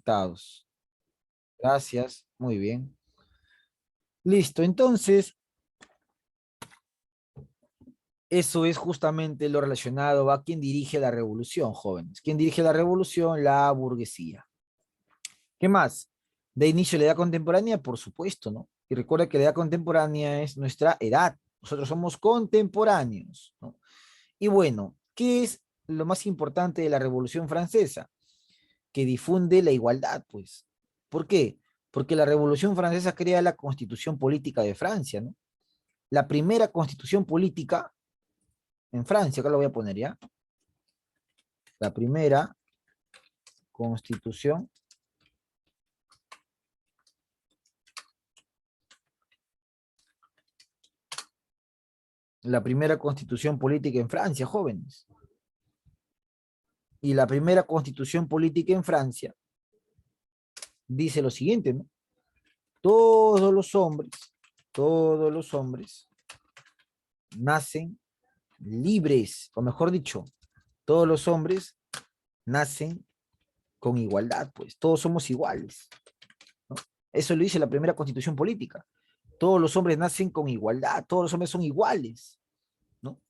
conectados. Gracias, muy bien. Listo, entonces, eso es justamente lo relacionado a quién dirige la revolución, jóvenes. ¿Quién dirige la revolución? La burguesía. ¿Qué más? De inicio la edad contemporánea, por supuesto, ¿no? Y recuerda que la edad contemporánea es nuestra edad. Nosotros somos contemporáneos, ¿no? Y bueno, ¿qué es lo más importante de la Revolución Francesa? Que difunde la igualdad, pues. ¿Por qué? Porque la Revolución Francesa crea la Constitución Política de Francia, ¿no? La primera constitución política en Francia, acá lo voy a poner ya. La primera constitución la primera constitución política en Francia, jóvenes. Y la primera constitución política en Francia dice lo siguiente, ¿no? Todos todos los hombres nacen libres, o mejor dicho, todos los hombres nacen con igualdad, pues todos somos iguales, ¿no? Eso lo dice la primera constitución política. Todos los hombres nacen con igualdad, todos los hombres son iguales, ¿no?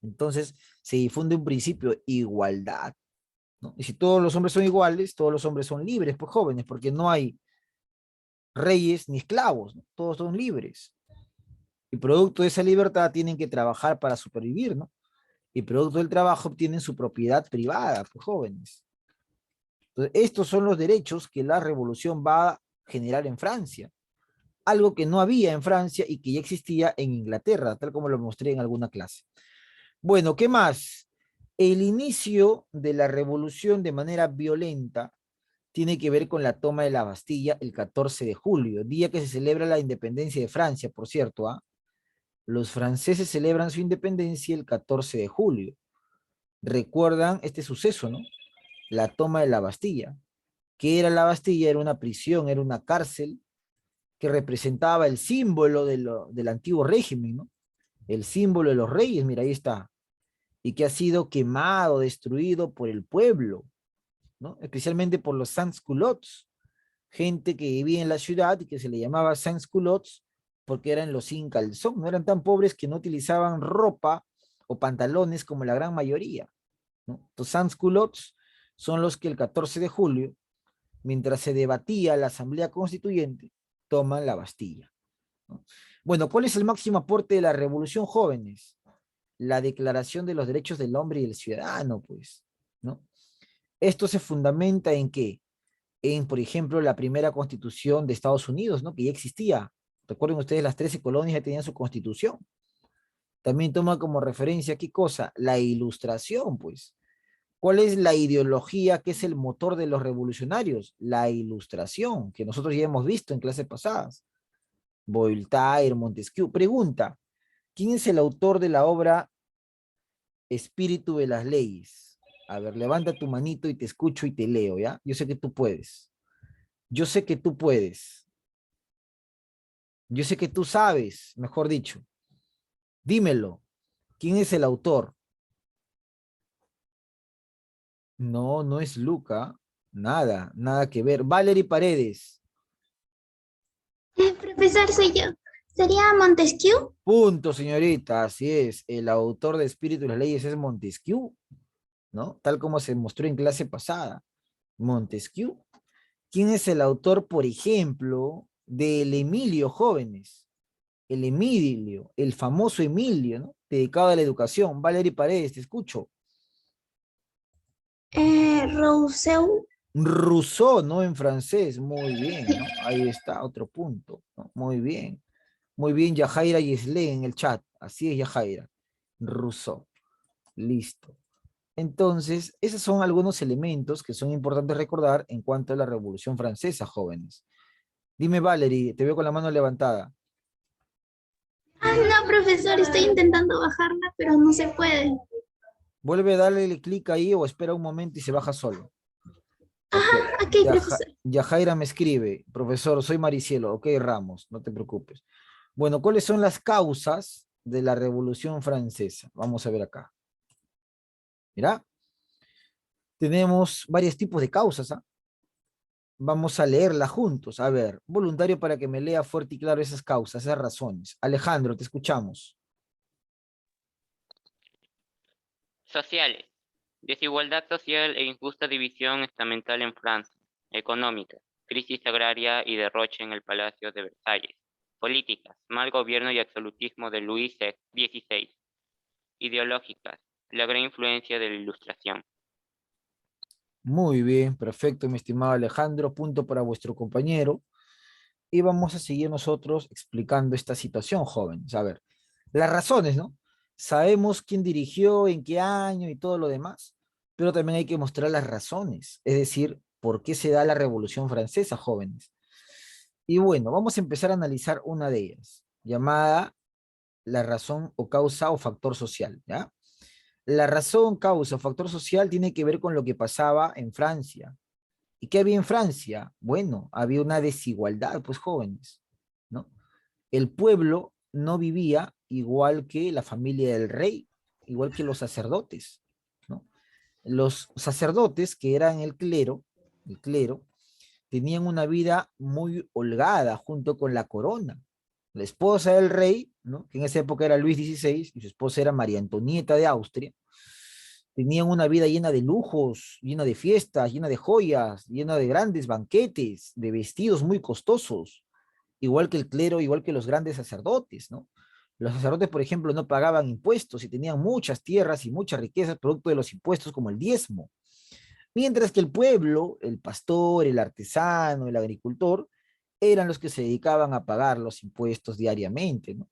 Entonces se difunde un principio, igualdad, ¿no? Y si todos los hombres son iguales, todos los hombres son libres, pues jóvenes, porque no hay reyes ni esclavos, ¿no? Todos son libres. Y producto de esa libertad tienen que trabajar para supervivir, ¿no? Y producto del trabajo obtienen su propiedad privada, pues jóvenes. Entonces, estos son los derechos que la revolución va a generar en Francia. Algo que no había en Francia y que ya existía en Inglaterra, tal como lo mostré en alguna clase. Bueno, ¿qué más? El inicio de la revolución de manera violenta tiene que ver con la toma de la Bastilla el 14 de julio, día que se celebra la independencia de Francia, por cierto. Los franceses celebran su independencia el 14 de julio. Recuerdan este suceso, ¿no? La toma de la Bastilla. ¿Qué era la Bastilla? Era una prisión, era una cárcel que representaba el símbolo del antiguo régimen, ¿no? El símbolo de los reyes, mira, ahí está. Y que ha sido quemado, destruido por el pueblo, ¿no? Especialmente por los sans-culottes, gente que vivía en la ciudad y que se le llamaba sans-culottes porque eran los sin calzón, no eran tan pobres que no utilizaban ropa o pantalones como la gran mayoría, ¿no? Los sans-culottes son los que el 14 de julio, mientras se debatía la Asamblea Constituyente, toman la Bastilla, ¿no? Bueno, ¿cuál es el máximo aporte de la Revolución, jóvenes? La Declaración de los Derechos del Hombre y el Ciudadano, pues, ¿no? Esto se fundamenta en qué? En, por ejemplo, la primera constitución de Estados Unidos, ¿no? Que ya existía. Recuerden ustedes, las 13 colonias ya tenían su constitución. También toma como referencia, ¿qué cosa? La ilustración, pues. ¿Cuál es la ideología que es el motor de los revolucionarios? La ilustración, que nosotros ya hemos visto en clases pasadas. Voltaire, Montesquieu. Pregunta, ¿quién es el autor de la obra Espíritu de las Leyes? A ver, levanta tu manito y te escucho y te leo, ¿ya? Yo sé que tú puedes. Yo sé que tú puedes. Yo sé que tú sabes, mejor dicho. Dímelo. ¿Quién es el autor? No, no es Luca. Nada, nada que ver. Valerie Paredes. Profesor, soy yo. ¿Sería Montesquieu? Punto, señorita. Así es. El autor de Espíritu y las Leyes es Montesquieu, ¿no? Tal como se mostró en clase pasada. Montesquieu. ¿Quién es el autor, por ejemplo, del Emilio, jóvenes? El Emilio, el famoso Emilio, ¿no? Dedicado a la educación. Valerie Paredes, te escucho. Rousseau. Rousseau, ¿no? En francés, muy bien, ¿no? Ahí está, otro punto, ¿no? Muy bien. Muy bien, Yajaira Yesle en el chat. Así es, Yajaira. Rousseau. Listo. Entonces, esos son algunos elementos que son importantes recordar en cuanto a la Revolución Francesa, jóvenes. Dime, Valerie, te veo con la mano levantada. Ah, no, profesor, estoy intentando bajarla, pero no se puede. Vuelve a darle clic ahí o espera un momento y se baja solo. Ok. Ajá, ok, profesor. Yajaira me escribe, profesor, soy Maricielo. Ok, Ramos, no te preocupes. Bueno, ¿cuáles son las causas de la Revolución Francesa? Vamos a ver acá. Mira, tenemos varios tipos de causas, ¿ah? Vamos a leerla juntos. A ver, voluntario para que me lea fuerte y claro esas causas, esas razones. Alejandro, te escuchamos. Sociales. Desigualdad social e injusta división estamental en Francia. Económica. Crisis agraria y derroche en el Palacio de Versalles. Políticas. Mal gobierno y absolutismo de Luis XVI. Ideológicas. La gran influencia de la Ilustración. Muy bien, perfecto, mi estimado Alejandro. Punto para vuestro compañero. Y vamos a seguir nosotros explicando esta situación, jóvenes. A ver, las razones, ¿no? Sabemos quién dirigió, en qué año y todo lo demás, pero también hay que mostrar las razones, es decir, por qué se da la Revolución Francesa, jóvenes. Y bueno, vamos a empezar a analizar una de ellas, llamada la razón o causa o factor social, ¿ya? La razón, causa o factor social tiene que ver con lo que pasaba en Francia. ¿Y qué había en Francia? Bueno, había una desigualdad, pues jóvenes, ¿no? El pueblo no vivía igual que la familia del rey, igual que los sacerdotes, ¿no? Los sacerdotes, que eran el clero, tenían una vida muy holgada junto con la corona. La esposa del rey, ¿no? Que en esa época era Luis XVI, y su esposa era María Antonieta de Austria, tenían una vida llena de lujos, llena de fiestas, llena de joyas, llena de grandes banquetes, de vestidos muy costosos, igual que el clero, igual que los grandes sacerdotes, ¿no? Los sacerdotes, por ejemplo, no pagaban impuestos y tenían muchas tierras y muchas riquezas producto de los impuestos como el diezmo. Mientras que el pueblo, el pastor, el artesano, el agricultor, eran los que se dedicaban a pagar los impuestos diariamente, ¿no?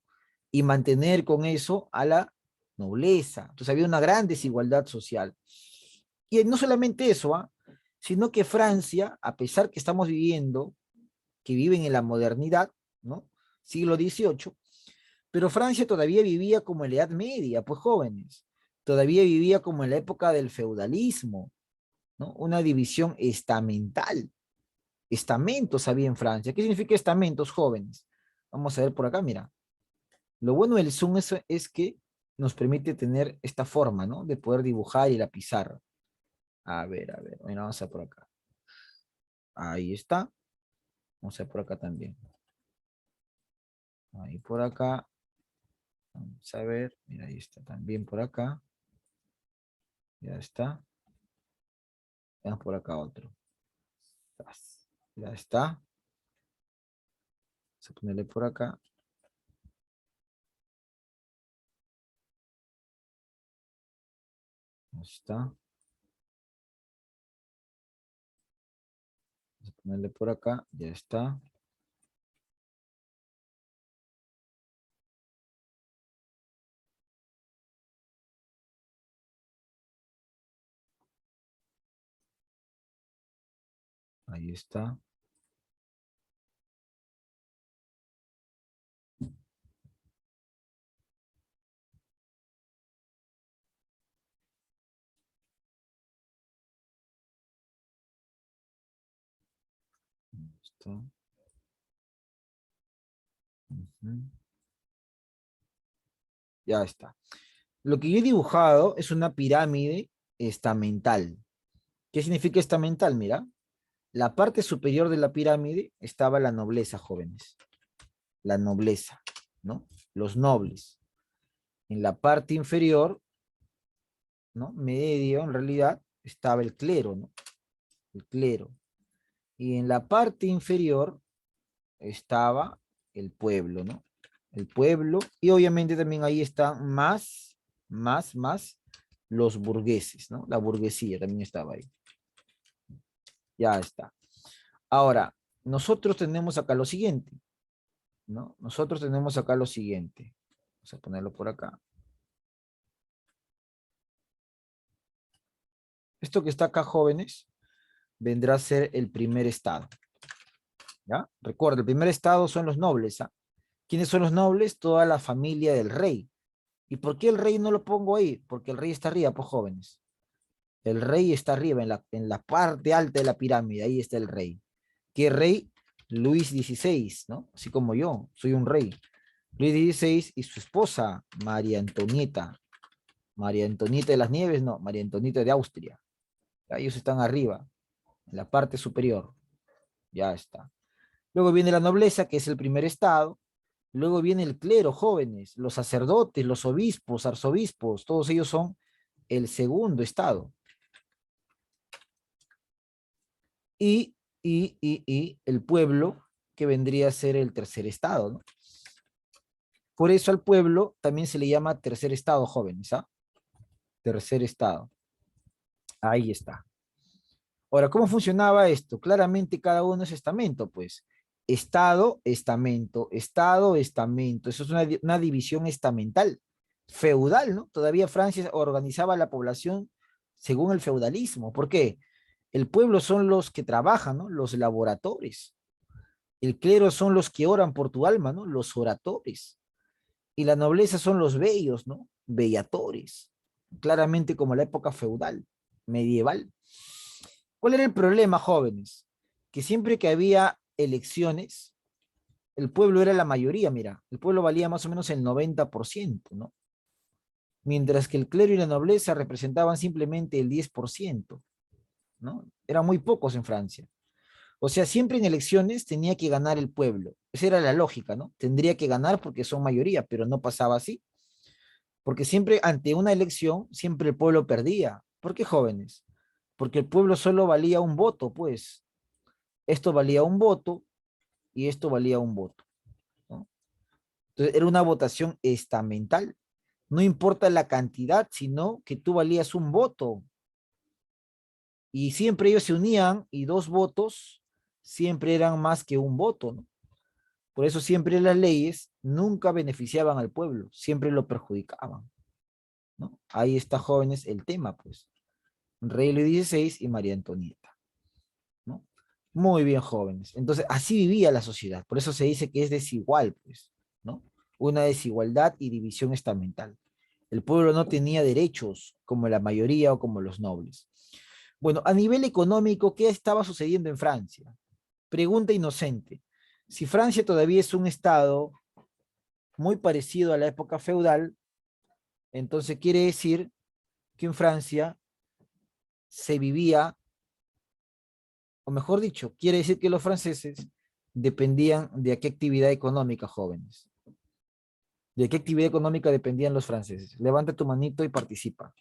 Y mantener con eso a la nobleza. Entonces había una gran desigualdad social. Y no solamente eso, ¿ah? Sino que Francia, a pesar que estamos viviendo, que viven en la modernidad, ¿no? Siglo XVIII, pero Francia todavía vivía como en la Edad Media, pues jóvenes, todavía vivía como en la época del feudalismo, ¿no? Una división estamental. Estamentos había en Francia. ¿Qué significa estamentos, jóvenes? Vamos a ver por acá, mira. Lo bueno del Zoom es que nos permite tener esta forma, ¿no? De poder dibujar y la pizarra. A ver, bueno, vamos a por acá. Ahí está. Vamos a por acá también. Ahí por acá. Vamos a ver. Mira, ahí está también por acá. Ya está. Vamos por acá otro. Ya está. Vamos a ponerle por acá. Ya está. Vamos a ponerle por acá. Ya está. Ahí está. Ahí está. Ujú. Ya está. Lo que yo he dibujado es una pirámide estamental. ¿Qué significa estamental? Mira, la parte superior de la pirámide estaba la nobleza, jóvenes. La nobleza, ¿no? Los nobles. En la parte inferior, ¿no? Medio, en realidad, estaba el clero, ¿no? El clero. Y en la parte inferior estaba el pueblo, ¿no? El pueblo. Y obviamente también ahí están más los burgueses, ¿no? La burguesía también estaba ahí. Ya está. Ahora, nosotros tenemos acá lo siguiente, ¿no? Nosotros tenemos acá lo siguiente. Vamos a ponerlo por acá. Esto que está acá, jóvenes, vendrá a ser el primer estado. ¿Ya? Recuerda, el primer estado son los nobles. ¿Ah? ¿Quiénes son los nobles? Toda la familia del rey. ¿Y por qué el rey no lo pongo ahí? Porque el rey está arriba, pues jóvenes. El rey está arriba, en la parte alta de la pirámide, ahí está el rey. ¿Qué rey? Luis XVI, ¿no? Así como yo, soy un rey. Luis XVI y su esposa, María Antonieta. María Antonieta de las Nieves, no, María Antonieta de Austria. Ellos están arriba, en la parte superior. Ya está. Luego viene la nobleza, que es el primer estado. Luego viene el clero, jóvenes, los sacerdotes, los obispos, arzobispos, todos ellos son el segundo estado. Y el pueblo, que vendría a ser el tercer estado, ¿no? Por eso al pueblo también se le llama tercer estado, jóvenes, ¿ah? Tercer estado. Ahí está. Ahora, ¿cómo funcionaba esto? Claramente cada uno es estamento, pues. Estado, estamento, estado, estamento. Eso es una división estamental, feudal, ¿no? Todavía Francia organizaba la población según el feudalismo. ¿Por qué? El pueblo son los que trabajan, ¿no? Los laboradores. El clero son los que oran por tu alma, ¿no? Los oradores. Y la nobleza son los bellos, ¿no? Bellatores. Claramente como la época feudal, medieval. ¿Cuál era el problema, jóvenes? Que siempre que había elecciones, el pueblo era la mayoría, mira, el pueblo valía más o menos el 90%, ¿no? Mientras que el clero y la nobleza representaban simplemente el 10%, ¿no? Eran muy pocos en Francia. O sea, siempre en elecciones tenía que ganar el pueblo. Esa era la lógica, ¿no? Tendría que ganar porque son mayoría, pero no pasaba así. Porque siempre ante una elección, siempre el pueblo perdía. ¿Por qué, jóvenes? Porque el pueblo solo valía un voto, pues. Esto valía un voto y esto valía un voto, ¿no? Entonces era una votación estamental. No importa la cantidad, sino que tú valías un voto. Y siempre ellos se unían y dos votos siempre eran más que un voto, ¿no? Por eso siempre las leyes nunca beneficiaban al pueblo, siempre lo perjudicaban, ¿no? Ahí está, jóvenes, el tema, pues. Rey Luis XVI y María Antonieta, ¿no? Muy bien, jóvenes. Entonces, así vivía la sociedad. Por eso se dice que es desigual, pues, ¿no? Una desigualdad y división estamental. El pueblo no tenía derechos como la mayoría o como los nobles. Bueno, a nivel económico, ¿qué estaba sucediendo en Francia? Pregunta inocente. Si Francia todavía es un estado muy parecido a la época feudal, entonces quiere decir que en Francia se vivía, o mejor dicho, quiere decir que los franceses dependían de qué actividad económica, jóvenes. ¿De qué actividad económica dependían los franceses? Levanta tu manito y participa.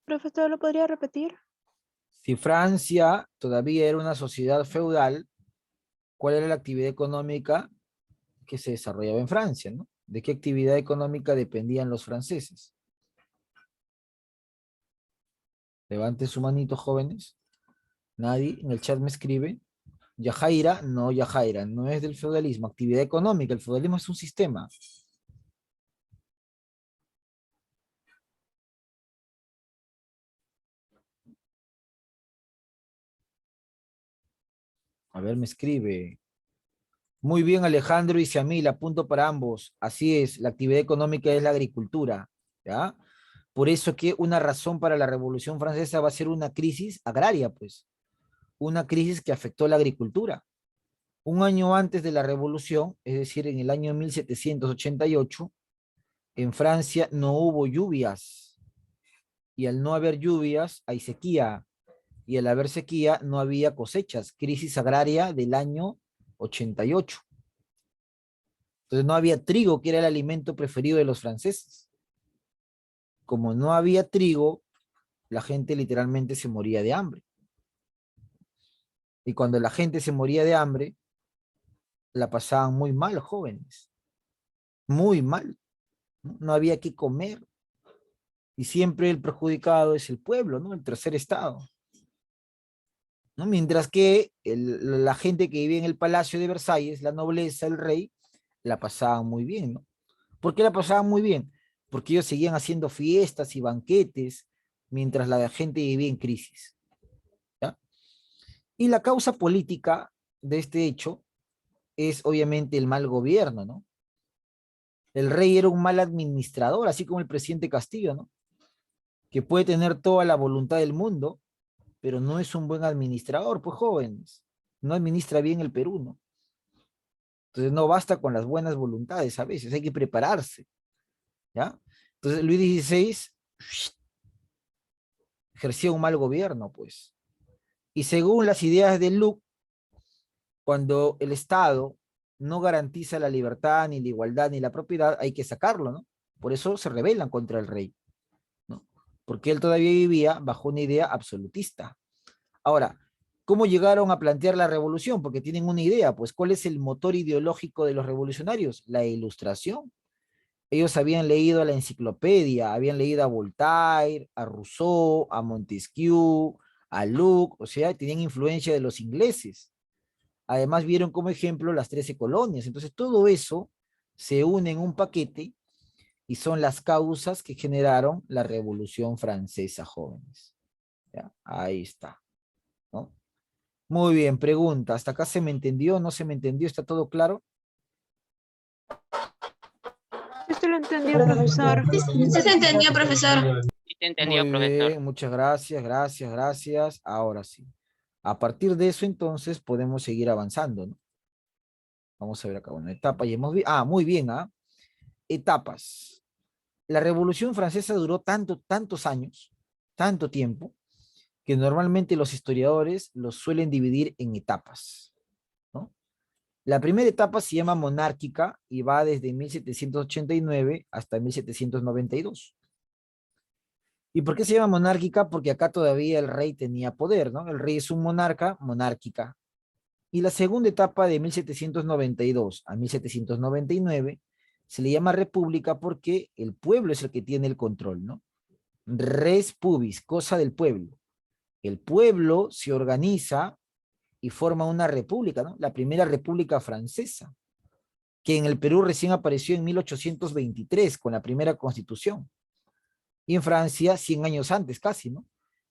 Profesor, ¿lo podría repetir? Si Francia todavía era una sociedad feudal, ¿cuál era la actividad económica que se desarrollaba en Francia, ¿no? ¿De qué actividad económica dependían los franceses? Levanten su manito, jóvenes. Nadie en el chat me escribe. Yajaira, no, Yajaira, no es del feudalismo. Actividad económica, el feudalismo es un sistema. A ver, me escribe. Muy bien, Alejandro y Siamila, punto para ambos. Así es, la actividad económica es la agricultura, ¿ya? Por eso que una razón para la Revolución Francesa va a ser una crisis agraria, pues. Una crisis que afectó la agricultura. Un año antes de la Revolución, es decir, en el año 1788, en Francia no hubo lluvias. Y al no haber lluvias, hay sequía. Y al haber sequía, no había cosechas. Crisis agraria del año 88. Entonces no había trigo, que era el alimento preferido de los franceses. Como no había trigo, la gente literalmente se moría de hambre. Y cuando la gente se moría de hambre, la pasaban muy mal, jóvenes. Muy mal. No, no había que comer. Y siempre el perjudicado es el pueblo, ¿no? El tercer estado. ¿No? Mientras que la gente que vivía en el Palacio de Versalles, la nobleza, el rey, la pasaban muy bien, ¿no? ¿Por qué la pasaban muy bien? Porque ellos seguían haciendo fiestas y banquetes mientras la gente vivía en crisis, ¿ya? Y la causa política de este hecho es obviamente el mal gobierno, ¿no? El rey era un mal administrador, así como el presidente Castillo, ¿no? Que puede tener toda la voluntad del mundo, pero no es un buen administrador, pues jóvenes. No administra bien el Perú, ¿no? Entonces no basta con las buenas voluntades a veces, hay que prepararse, ¿ya? Entonces Luis XVI ejercía un mal gobierno, pues. Y según las ideas de Locke, cuando el Estado no garantiza la libertad, ni la igualdad, ni la propiedad, hay que sacarlo, ¿no? Por eso se rebelan contra el rey, ¿no? Porque él todavía vivía bajo una idea absolutista. Ahora, ¿cómo llegaron a plantear la revolución? Porque tienen una idea, pues, ¿cuál es el motor ideológico de los revolucionarios? La Ilustración. Ellos habían leído la enciclopedia, habían leído a Voltaire, a Rousseau, a Montesquieu, a Locke, o sea, tenían influencia de los ingleses. Además vieron como ejemplo las 13 colonias. Entonces todo eso se une en un paquete y son las causas que generaron la Revolución Francesa, jóvenes. ¿Ya? Ahí está, ¿no? Muy bien, pregunta. ¿Hasta acá se me entendió? ¿No se me entendió? ¿Está todo claro? Esto lo entendió, profesor. Sí, se entendió, profesor. Sí se entendió, Muy profesor. bien, muchas gracias, gracias, gracias. Ahora sí. A partir de eso, entonces, podemos seguir avanzando, ¿no? Vamos a ver acá una etapa. Y hemos muy bien, ¿ah? Etapas. La Revolución Francesa duró tantos años, tanto tiempo, que normalmente los historiadores los suelen dividir en etapas, ¿no? La primera etapa se llama monárquica y va desde 1789 hasta 1792. ¿Y por qué se llama monárquica? Porque acá todavía el rey tenía poder, ¿no? El rey es un monarca, monárquica. Y la segunda etapa de 1792 a 1799 se le llama república porque el pueblo es el que tiene el control, ¿no? Res pubis, cosa del pueblo. El pueblo se organiza y forma una república, ¿no? La primera república francesa, que en el Perú recién apareció en 1823 con la primera constitución. Y en Francia 100 años antes casi, ¿no?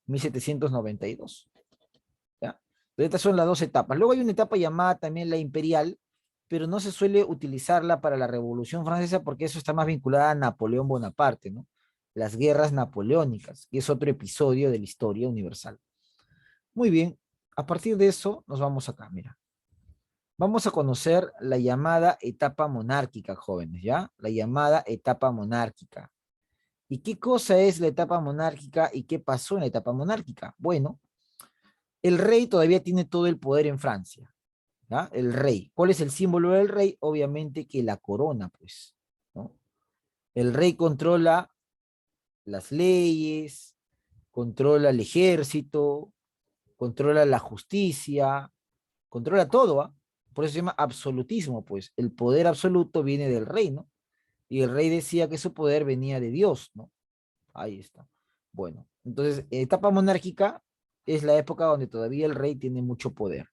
1792. ¿Ya? Pero estas son las dos etapas. Luego hay una etapa llamada también la imperial, pero no se suele utilizarla para la Revolución Francesa porque eso está más vinculada a Napoleón Bonaparte, ¿no? Las guerras napoleónicas, que es otro episodio de la historia universal. Muy bien, a partir de eso nos vamos acá, mira. Vamos a conocer la llamada etapa monárquica, jóvenes, ¿ya? La llamada etapa monárquica. ¿Y qué cosa es la etapa monárquica y qué pasó en la etapa monárquica? Bueno, el rey todavía tiene todo el poder en Francia, ¿ya? El rey. ¿Cuál es el símbolo del rey? Obviamente que la corona, pues, ¿no? El rey controla las leyes, controla el ejército, controla la justicia, controla todo, ¿ah? Por eso se llama absolutismo, pues. El poder absoluto viene del rey, ¿no? Y el rey decía que su poder venía de Dios, ¿no? Ahí está. Bueno, entonces, etapa monárquica es la época donde todavía el rey tiene mucho poder.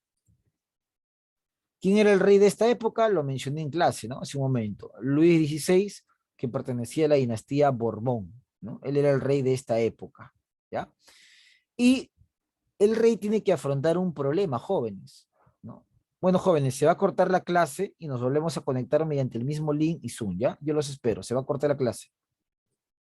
¿Quién era el rey de esta época? Lo mencioné en clase, ¿no? Hace un momento. Luis XVI, que pertenecía a la dinastía Borbón, ¿no? Él era el rey de esta época, ¿ya? Y el rey tiene que afrontar un problema, jóvenes, ¿no? Bueno, jóvenes, se va a cortar la clase y nos volvemos a conectar mediante el mismo link y Zoom, ¿ya? Yo los espero, se va a cortar la clase.